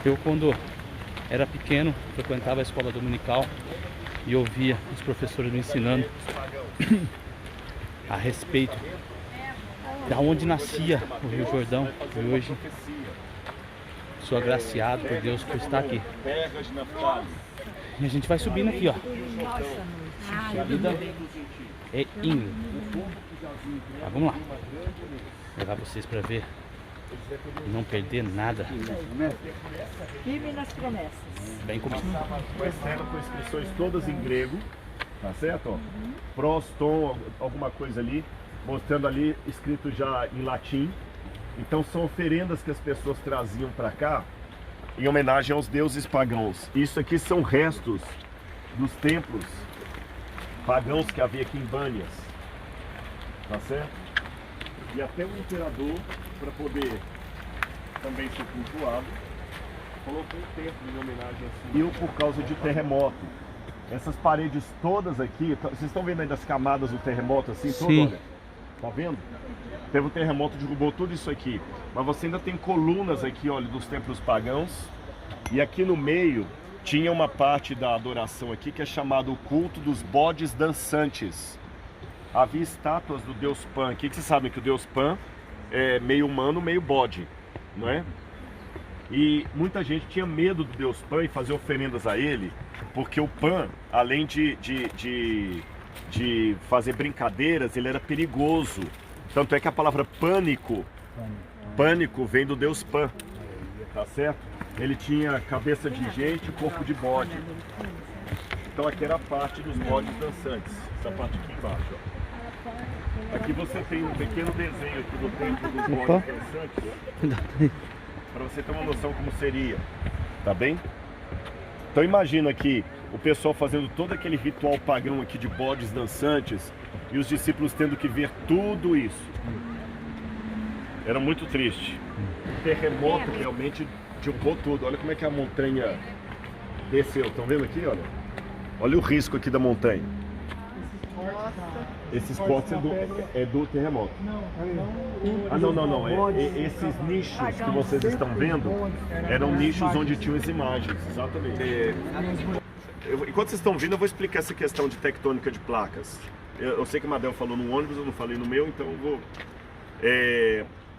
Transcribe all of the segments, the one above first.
Eu, quando era pequeno, frequentava a escola dominical e ouvia os professores me ensinando a respeito da onde nascia o Rio Jordão. E hoje sou agraciado por Deus por estar aqui. E a gente vai subindo aqui, ó. Subida é íngreme. Tá, vamos lá. Vou levar vocês para ver e não perder nada. Firme nas promessas. Bem comigo. Com inscrições todas em grego, tá certo? Ó. Proston, alguma coisa ali, mostrando ali escrito já em latim. Então são oferendas que as pessoas traziam para cá em homenagem aos deuses pagãos. Isso aqui são restos dos templos pagãos que havia aqui em Bânias, tá certo? E até o imperador, para poder também ser cultuado, colocou um templo em homenagem assim. E por causa de terremoto. Essas paredes todas aqui, vocês estão vendo aí das camadas do terremoto assim? Sim. Olha, tá vendo? Teve um terremoto, derrubou tudo isso aqui. Mas você ainda tem colunas aqui, olha, dos templos pagãos. E aqui no meio tinha uma parte da adoração aqui que é chamado o culto dos bodes dançantes. Havia estátuas do deus Pan. O que vocês sabem? Que o deus Pan é meio humano, meio bode, não é? E muita gente tinha medo do deus Pan e fazer oferendas a ele, porque o Pan, além de fazer brincadeiras, ele era perigoso. Tanto é que a palavra pânico vem do deus Pan, tá certo? Ele tinha cabeça de gente e corpo de bode. Então aqui era a parte dos bodes dançantes, essa parte aqui embaixo, ó. Aqui você tem um pequeno desenho aqui do templo dos bodes dançantes, para você ter uma noção como seria, tá bem? Então imagina aqui o pessoal fazendo todo aquele ritual pagão aqui de bodes dançantes e os discípulos tendo que ver tudo isso. Era muito triste. O terremoto realmente derrubou tudo. Olha como é que a montanha desceu. Estão vendo aqui? Olha. Olha o risco aqui da montanha. Esses potes é do terremoto. Ah, não. Esses nichos que vocês estão vendo eram nichos onde tinham as imagens. Exatamente. Enquanto vocês estão vindo, eu vou explicar essa questão de tectônica de placas. Eu sei que o Madel falou no ônibus, eu não falei no meu, então eu vou...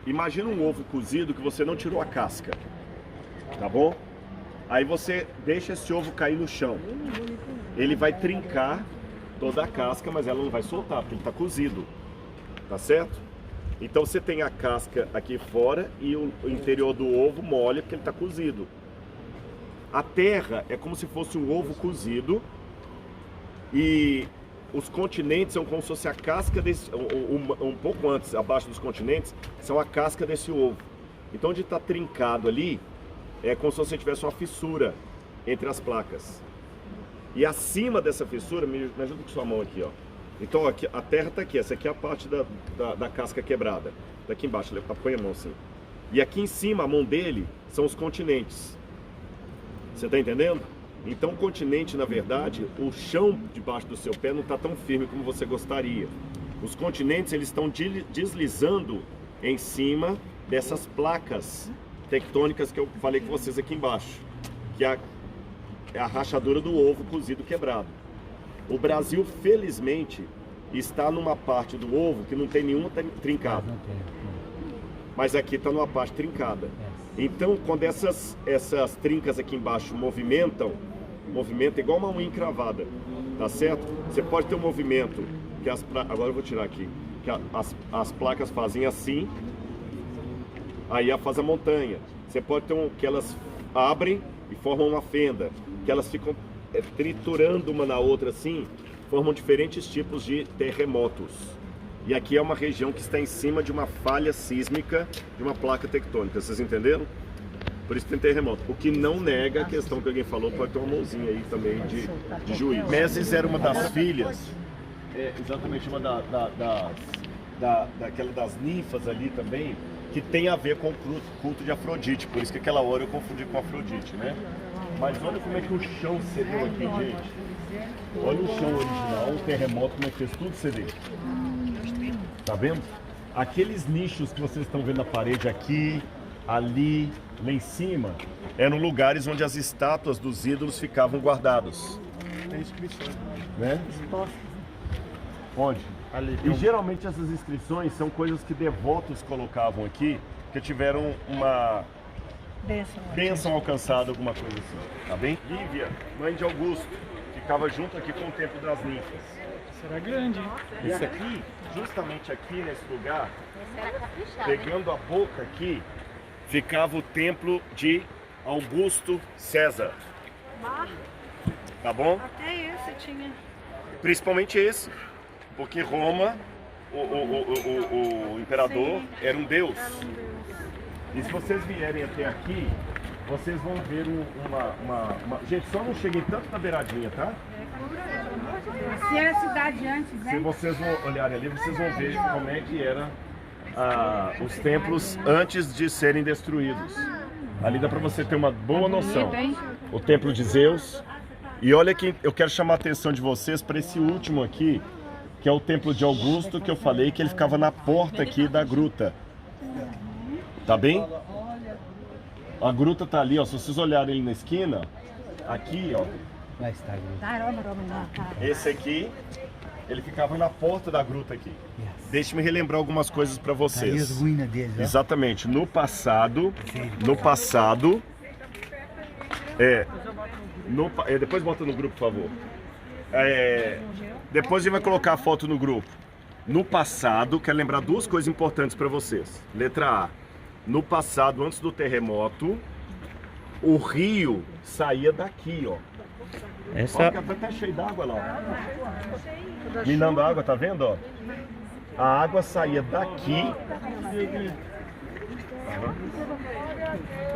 Imagina um ovo cozido que você não tirou a casca, tá bom? Aí você deixa esse ovo cair no chão. Ele vai trincar toda a casca, mas ela não vai soltar, porque ele está cozido, tá certo? Então você tem a casca aqui fora e o interior do ovo mole, porque ele está cozido. A terra é como se fosse um ovo cozido e os continentes são como se fosse a casca desse, um pouco antes, abaixo dos continentes, são a casca desse ovo. Então onde está trincado ali, é como se você tivesse uma fissura entre as placas. E acima dessa fissura, me ajuda com sua mão aqui, ó. Então aqui, a terra está aqui, essa aqui é a parte da casca quebrada. Daqui embaixo, ele põe a mão assim. E aqui em cima, a mão dele, são os continentes. Você está entendendo? Então o continente, na verdade, o chão debaixo do seu pé não está tão firme como você gostaria. Os continentes, eles estão deslizando em cima dessas placas tectônicas que eu falei com vocês aqui embaixo, que é a rachadura do ovo cozido quebrado. O Brasil, felizmente, está numa parte do ovo que não tem nenhuma trincada. Mas aqui está numa parte trincada. Então, quando essas trincas aqui embaixo movimenta igual uma unha encravada, tá certo? Você pode ter um movimento que agora eu vou tirar aqui, que as placas fazem assim, aí faz a montanha. Você pode ter que elas abrem e formam uma fenda, que elas ficam triturando uma na outra assim, formam diferentes tipos de terremotos. E aqui é uma região que está em cima de uma falha sísmica de uma placa tectônica, vocês entenderam? Por isso tem terremoto. O que não nega a questão que alguém falou, pode ter uma mãozinha aí também de juiz. Meses era uma das filhas, exatamente uma daquela das ninfas ali também, que tem a ver com o culto de Afrodite. Por isso que aquela hora eu confundi com Afrodite, né? Mas olha como é que o chão cedeu aqui, gente. Olha o chão original, o terremoto, como é que fez tudo ceder. Tá vendo? Aqueles nichos que vocês estão vendo na parede aqui, ali, lá em cima, eram lugares onde as estátuas dos ídolos ficavam guardados. Tem inscrições. Né? Onde? Ali. E geralmente essas inscrições são coisas que devotos colocavam aqui, que tiveram uma bênção alcançada, alguma coisa assim. Tá bem? Lívia, mãe de Augusto, ficava junto aqui com o templo das ninfas. Será grande, hein? E aqui, justamente aqui nesse lugar, pegando a boca aqui, ficava o templo de Augusto César. Tá bom? Até esse tinha. Principalmente esse, porque Roma, o imperador, era um deus. E se vocês vierem até aqui, vocês vão ver uma... Gente, só não cheguem tanto na beiradinha, tá? Se era a cidade antes, Se né? vocês vão olharem ali, vocês vão ver como é que era os templos antes de serem destruídos. Ali dá para você ter uma boa noção. O templo de Zeus. E olha que eu quero chamar a atenção de vocês para esse último aqui, que é o templo de Augusto, que eu falei que ele ficava na porta aqui da gruta. Tá bem? A gruta tá ali, ó. Se vocês olharem ele na esquina, aqui, ó. Lá está a gruta. Esse aqui, ele ficava na porta da gruta aqui. Deixe-me relembrar algumas coisas para Aí vocês. as ruínas deles, ó. Exatamente. No passado, depois bota no grupo, por favor. Depois a gente vai colocar a foto no grupo. No passado, quero lembrar duas coisas importantes para vocês. Letra A. No passado, antes do terremoto, o rio saía daqui, ó. Ó, que tá cheio d'água lá, ó. Minando água, tá vendo, ó? A água saía daqui.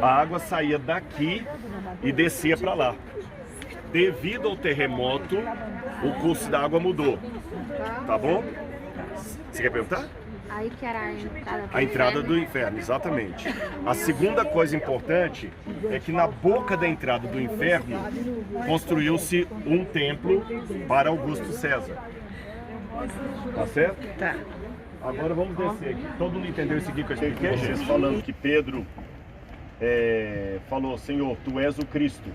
A água saía daqui e descia para lá. Devido ao terremoto, o curso da água mudou. Tá bom? Você quer perguntar? Aí que era a entrada do A entrada inferno. do inferno, exatamente. A segunda coisa importante é que na boca da entrada do inferno construiu-se um templo para Augusto César. Tá certo? Tá. Agora vamos descer aqui. Todo mundo entendeu isso aqui que eu expliquei? Vocês falando que Pedro falou: Senhor, Tu és o Cristo,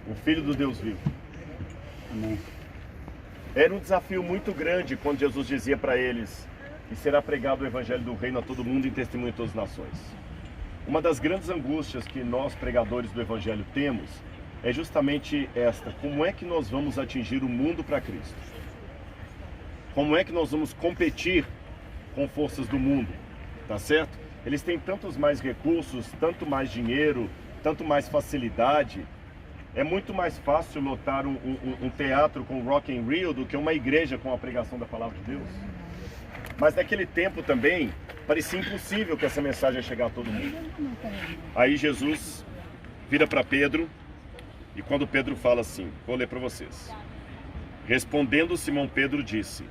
o Filho do Deus vivo. Amém. Era um desafio muito grande quando Jesus dizia para eles que será pregado o Evangelho do Reino a todo mundo em testemunho de todas as nações. Uma das grandes angústias que nós, pregadores do Evangelho, temos é justamente esta: como é que nós vamos atingir o mundo para Cristo? Como é que nós vamos competir com forças do mundo? Tá certo? Eles têm tantos mais recursos, tanto mais dinheiro, tanto mais facilidade. É muito mais fácil lotar um teatro com Rock in Rio do que uma igreja com a pregação da palavra de Deus. Mas naquele tempo também parecia impossível que essa mensagem ia chegar a todo mundo. Aí Jesus vira para Pedro, e quando Pedro fala assim, vou ler para vocês. Respondendo, Simão Pedro disse: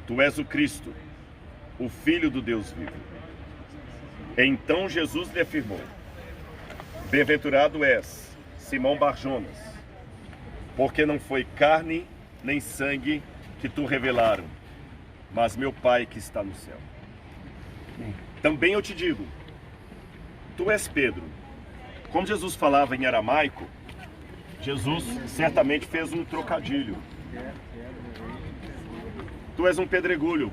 Tu és o Cristo, o Filho do Deus vivo. Então Jesus lhe afirmou: Bem-aventurado és, Simão Barjonas, porque não foi carne nem sangue que tu revelaram, mas meu Pai que está no céu. Também eu te digo, tu és Pedro. Como Jesus falava em aramaico, Jesus certamente fez um trocadilho. Tu és um pedregulho,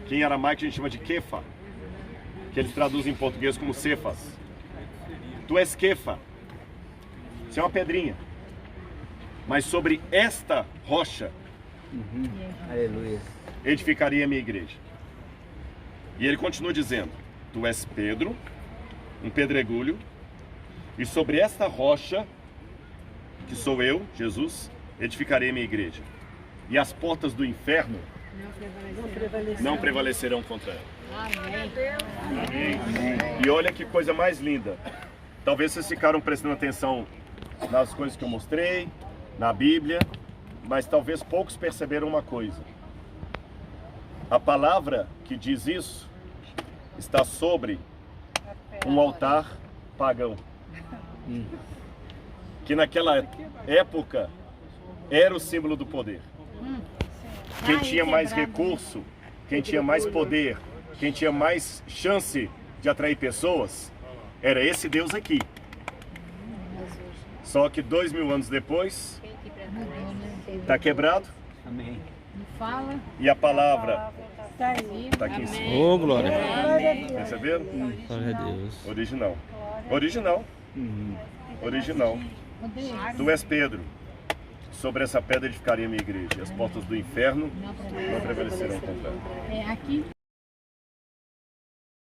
que em aramaico a gente chama de Kefa, que eles traduzem em português como Cefas. Tu és Kefa, você é uma pedrinha, mas sobre esta rocha Aleluia. edificaria a minha igreja. E ele continua dizendo: Tu és Pedro, um pedregulho, e sobre esta rocha, que sou eu, Jesus, edificarei a minha igreja. E as portas do inferno não prevalecerão contra ela. Amém. E olha que coisa mais linda. Talvez vocês ficaram prestando atenção nas coisas que eu mostrei, na Bíblia, mas talvez poucos perceberam uma coisa. A palavra que diz isso está sobre um altar pagão, que naquela época era o símbolo do poder. Quem tinha mais recurso, quem tinha mais poder, quem tinha mais chance de atrair pessoas, Era esse Deus aqui. Só que 2000 anos depois, está quebrado. Amém. Fala. E a palavra Tá aí. está aqui em cima. Ô, glória. Perceberam? Glória a Deus. Original. Original. Original. Tu és Pedro. Sobre essa pedra edificaria a minha igreja. E as portas do inferno não prevalecerão contra ela. É aqui.